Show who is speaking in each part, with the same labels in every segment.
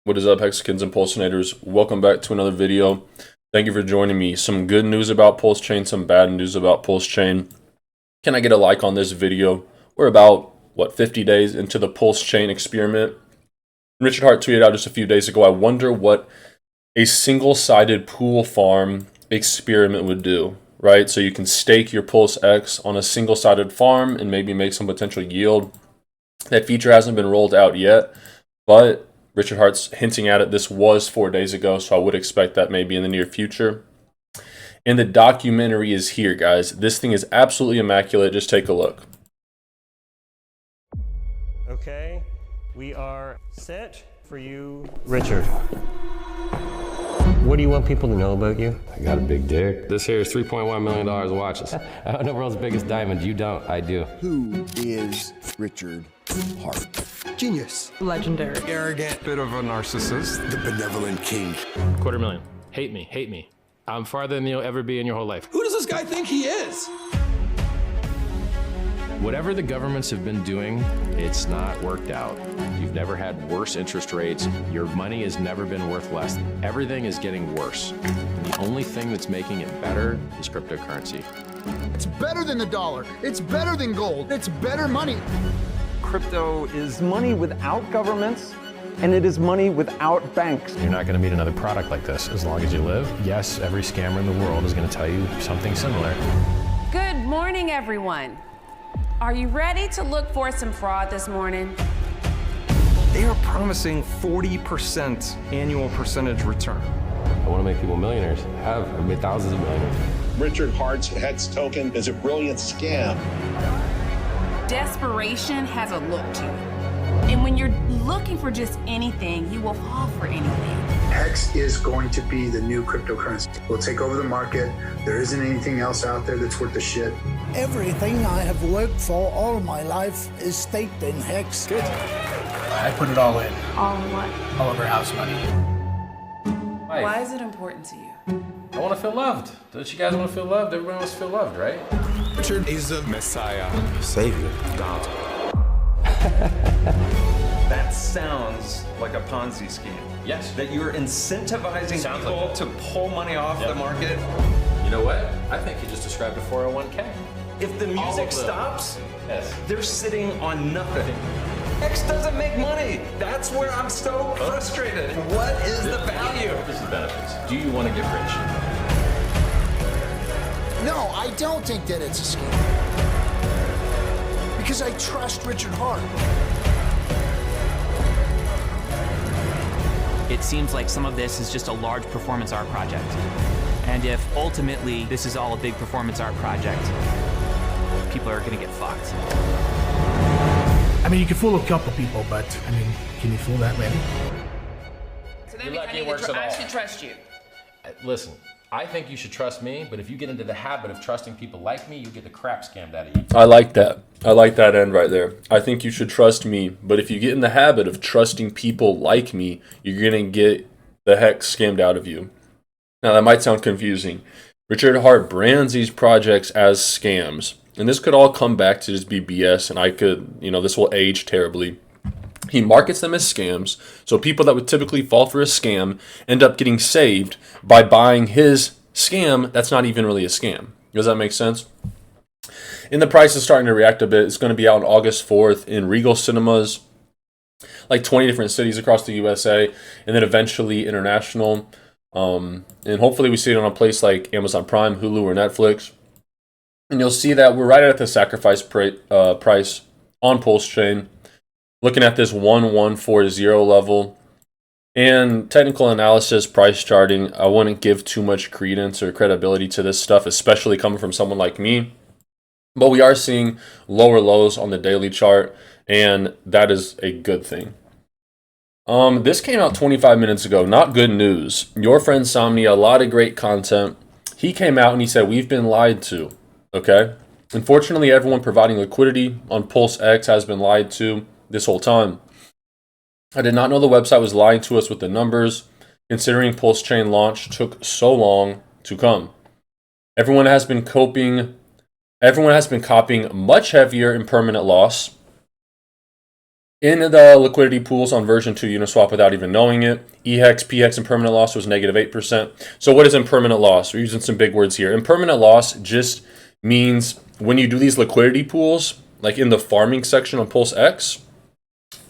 Speaker 1: What is up, Hexicans and Pulsinators? Welcome back to another video. Thank you for joining me. Some good news about Pulsechain, some bad news about Pulsechain. Can I get a like on this video? We're about, 50 days into the Pulsechain experiment. Richard Hart tweeted out just a few days ago, I wonder what a single-sided pool farm experiment would do, right? So you can stake your PulseX on a single-sided farm and maybe make some potential yield. That feature hasn't been rolled out yet, but Richard Hart's hinting at it. This was 4 days ago, so I would expect that maybe in the near future. And the documentary is here, guys. This thing is absolutely immaculate. Just take a look.
Speaker 2: Okay, we are set for you, Richard. What do you want people to know about you?
Speaker 3: I got a big dick. This here is $3.1 million of watches. I own the world's biggest diamond. You don't. I do.
Speaker 4: Who is Richard Hart?
Speaker 5: Genius.
Speaker 6: Legendary.
Speaker 5: Arrogant.
Speaker 7: Bit of a narcissist.
Speaker 4: The benevolent king.
Speaker 3: $250,000. Hate me. Hate me. I'm farther than you'll ever be in your whole life.
Speaker 5: Who does this guy think he is?
Speaker 3: Whatever the governments have been doing, it's not worked out. You've never had worse interest rates. Your money has never been worth less. Everything is getting worse. And the only thing that's making it better is cryptocurrency.
Speaker 8: It's better than the dollar. It's better than gold. It's better money.
Speaker 9: Crypto is money without governments, and it is money without banks.
Speaker 3: You're not going to meet another product like this as long as you live. Yes, every scammer in the world is going to tell you something similar.
Speaker 6: Good morning, everyone. Are you ready to look for some fraud this morning?
Speaker 7: They are promising 40% annual percentage return.
Speaker 3: I want to make people millionaires. I've made thousands of millionaires.
Speaker 10: Richard Hart's HEX token is a brilliant scam.
Speaker 6: Desperation has a look to it. And when you're looking for just anything, you will fall for anything.
Speaker 11: HEX is going to be the new cryptocurrency. We'll take over the market. There isn't anything else out there that's worth the shit.
Speaker 8: Everything I have worked for all my life is staked in HEX.
Speaker 5: Good. I put it all in.
Speaker 6: All in what?
Speaker 5: All of our house money.
Speaker 6: Why is it important to you?
Speaker 3: I want to feel loved. Don't you guys want to feel loved? Everyone wants to feel loved, right?
Speaker 5: Richard is the Messiah.
Speaker 4: Savior.
Speaker 5: God.
Speaker 7: That sounds like a Ponzi scheme.
Speaker 3: Yes.
Speaker 7: That you're incentivizing
Speaker 3: Sounds
Speaker 7: people
Speaker 3: like it.
Speaker 7: to pull money off the market.
Speaker 3: You know what? I think you just described a 401k.
Speaker 7: If the music stops,
Speaker 3: Yes.
Speaker 7: they're sitting on nothing. X doesn't make money. That's where I'm so frustrated. What is the value?
Speaker 3: This is benefits. Do you want to get rich?
Speaker 8: No, I don't think that it's a scam. Because I trust Richard Hart.
Speaker 12: It seems like some of this is just a large performance art project. And if ultimately this is all a big performance art project, people are gonna get fucked.
Speaker 5: I mean, you can fool a couple people, but I mean, can you fool that many?
Speaker 6: So that
Speaker 3: You're
Speaker 6: means
Speaker 3: lucky it works at
Speaker 6: I
Speaker 3: all.
Speaker 6: should trust you.
Speaker 3: Listen, I think you should trust me, but if you get into the habit of trusting people like me, you get the crap scammed out of you.
Speaker 1: I like that. I like that end right there. I think you should trust me, but if you get in the habit of trusting people like me, you're going to get the heck scammed out of you. Now, that might sound confusing. Richard Hart brands these projects as scams, and this could all come back to just be BS, and this will age terribly. He markets them as scams, so people that would typically fall for a scam end up getting saved by buying his scam that's not even really a scam. Does that make sense? And the price is starting to react a bit. It's going to be out on August 4th in Regal Cinemas, like 20 different cities across the USA, and then eventually international. And hopefully we see it on a place like Amazon Prime, Hulu, or Netflix. And you'll see that we're right at the sacrifice price on Pulsechain. Looking at this 1140 level and technical analysis, price charting, I wouldn't give too much credence or credibility to this stuff, especially coming from someone like me. But we are seeing lower lows on the daily chart, and that is a good thing. This came out 25 minutes ago. Not good news. Your friend Somnia, a lot of great content. He came out and he said, we've been lied to. Okay? Unfortunately, everyone providing liquidity on PulseX has been lied to this whole time. I did not know the website was lying to us with the numbers, considering Pulsechain launch took so long to come. Everyone has been copying much heavier impermanent loss. In the liquidity pools on version 2 Uniswap without even knowing it, EHEX, PHEX, and permanent loss was negative 8%. So what is impermanent loss? We're using some big words here. Impermanent loss just means when you do these liquidity pools, like in the farming section on PulseX,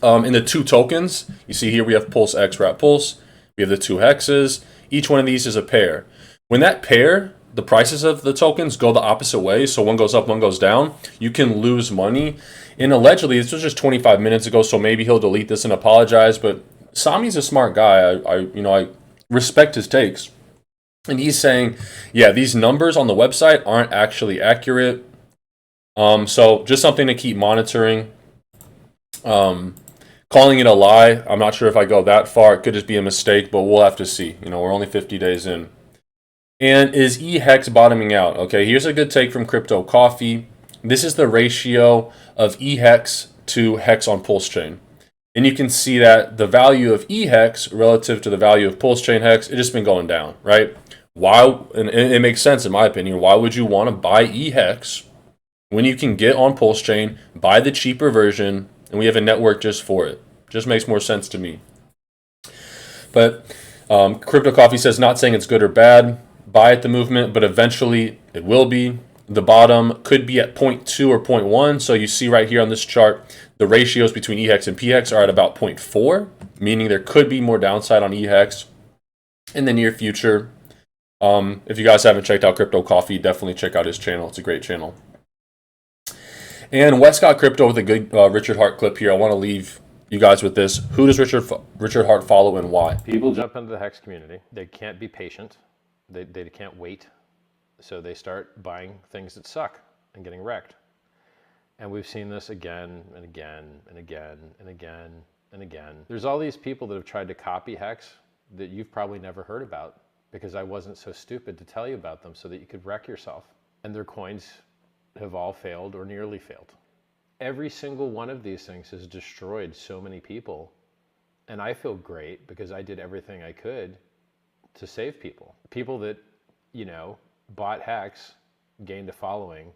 Speaker 1: in the 2 tokens, you see here we have PulseX, Wrap Pulse. We have the 2 hexes. Each one of these is a pair. When that pair, the prices of the tokens go the opposite way, so one goes up, one goes down, you can lose money. And allegedly, this was just 25 minutes ago, so maybe he'll delete this and apologize, but Sami's a smart guy. I respect his takes. And he's saying, yeah, these numbers on the website aren't actually accurate. So just something to keep monitoring. Calling it a lie, I'm not sure if I go that far. It could just be a mistake, but we'll have to see. We're only 50 days in. And is EHEX bottoming out? Okay, here's a good take from Crypto Coffee. This is the ratio of EHEX to HEX on Pulsechain. And you can see that the value of EHEX relative to the value of Pulsechain HEX, it's just been going down, right? Why? And it makes sense in my opinion. Why would you want to buy EHEX when you can get on Pulsechain, buy the cheaper version, and we have a network just for it? Just makes more sense to me. But Crypto Coffee says, not saying it's good or bad, buy at the movement, but eventually it will be. The bottom could be at 0.2 or 0.1. So you see right here on this chart, the ratios between EHEX and PHEX are at about 0.4, meaning there could be more downside on EHEX in the near future. If you guys haven't checked out Crypto Coffee, definitely check out his channel. It's a great channel. And Westcott Crypto with a good Richard Hart clip here. I want to leave you guys with this. Who does Richard Hart follow and why?
Speaker 3: People jump into the HEX community. They can't be patient. They can't wait. So they start buying things that suck and getting wrecked. And we've seen this again and again and again and again and again. There's all these people that have tried to copy HEX that you've probably never heard about because I wasn't so stupid to tell you about them so that you could wreck yourself. And their coins have all failed or nearly failed. Every single one of these things has destroyed so many people. And I feel great because I did everything I could to save people. People that, bought HEX, gained a following,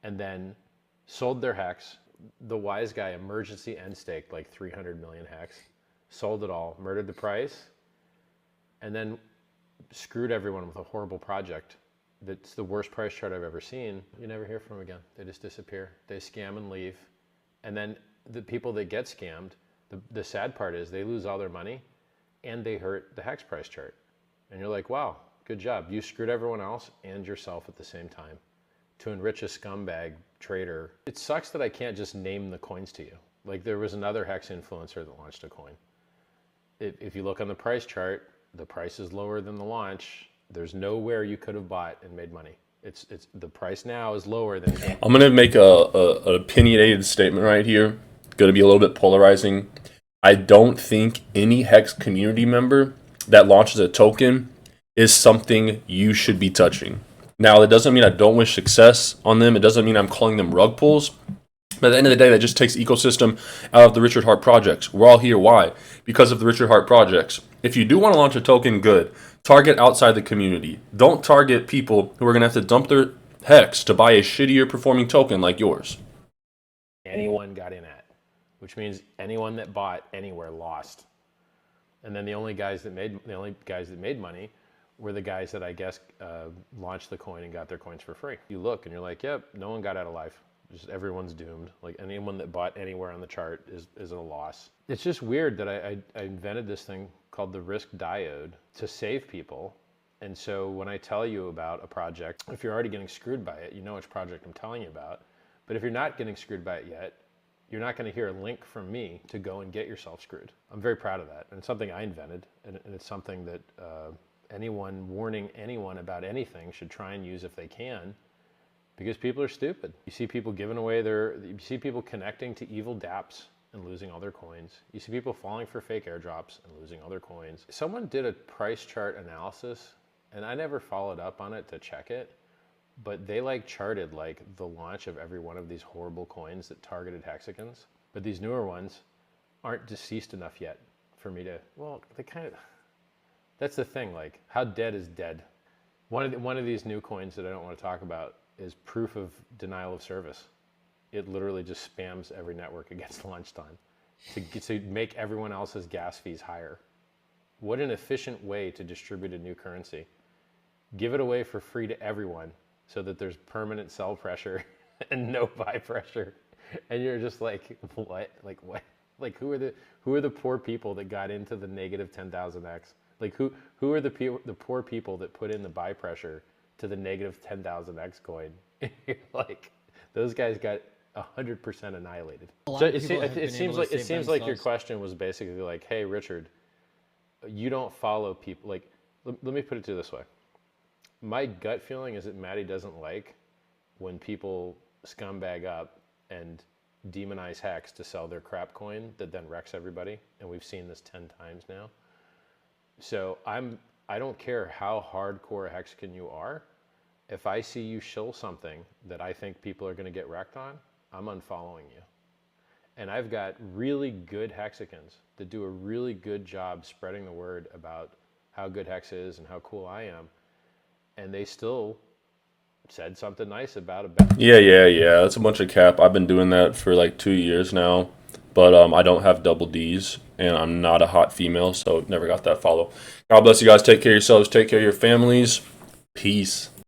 Speaker 3: and then sold their HEX. The wise guy emergency end staked like 300 million HEX, sold it all, murdered the price, and then screwed everyone with a horrible project that's the worst price chart I've ever seen. You never hear from them again. They just disappear. They scam and leave. And then the people that get scammed, the sad part is they lose all their money and they hurt the HEX price chart. And you're like, wow, good job. You screwed everyone else and yourself at the same time to enrich a scumbag trader. It sucks that I can't just name the coins to you. Like there was another HEX influencer that launched a coin. If you look on the price chart, the price is lower than the launch. There's nowhere you could have bought and made money. It's the price now is lower than.
Speaker 1: I'm gonna make an opinionated statement right here. Going to be a little bit polarizing. I don't think any HEX community member that launches a token is something you should be touching. Now, that doesn't mean I don't wish success on them. It doesn't mean I'm calling them rug pulls. But at the end of the day, that just takes ecosystem out of the Richard Hart projects. We're all here. Why? Because of the Richard Hart projects. If you do want to launch a token, good. Target outside the community. Don't target people who are going to have to dump their HEX to buy a shittier performing token like yours.
Speaker 3: Anyone got in at, which means anyone that bought anywhere lost. And then the only guys that made money were the guys that I guess launched the coin and got their coins for free. You look and you're like, yep, no one got out alive. Just everyone's doomed. Like anyone that bought anywhere on the chart is a loss. It's just weird that I invented this thing called the risk diode to save people. And so when I tell you about a project, if you're already getting screwed by it, you know which project I'm telling you about. But if you're not getting screwed by it yet, you're not going to hear a link from me to go and get yourself screwed. I'm very proud of that. And it's something I invented. And it's something that anyone warning anyone about anything should try and use if they can, because people are stupid. You see people giving away you see people connecting to evil dApps and losing all their coins. You see people falling for fake airdrops and losing all their coins. Someone did a price chart analysis, and I never followed up on it to check it, but they charted the launch of every one of these horrible coins that targeted hexagons. But these newer ones aren't deceased enough yet for me to, they kind of, that's the thing, how dead is dead? One of these new coins that I don't want to talk about is proof of denial of service. It literally just spams every network against launch time. to make everyone else's gas fees higher. What an efficient way to distribute a new currency. Give it away for free to everyone so that there's permanent sell pressure and no buy pressure. And you're just like, what? Like what? Like who are the poor people that got into the negative 10,000x? Like who are the poor people that put in the buy pressure to the negative 10,000x coin? Like those guys got 100% annihilated. So it seems like your question was basically like, hey Richard, you don't follow people. Like let me put it to you this way. My gut feeling is that Maddie doesn't like when people scumbag up and demonize Hex to sell their crap coin that then wrecks everybody, and we've seen this 10 times now. So I don't care how hardcore Hexagon you are. If I see you shill something that I think people are going to get wrecked on, I'm unfollowing you. And I've got really good Hexagons that do a really good job spreading the word about how good Hex is and how cool I am, and they still said something nice about it.
Speaker 1: Yeah. That's a bunch of cap. I've been doing that for like 2 years now, but I don't have double D's, and I'm not a hot female, so never got that follow. God bless you guys. Take care of yourselves. Take care of your families. Peace.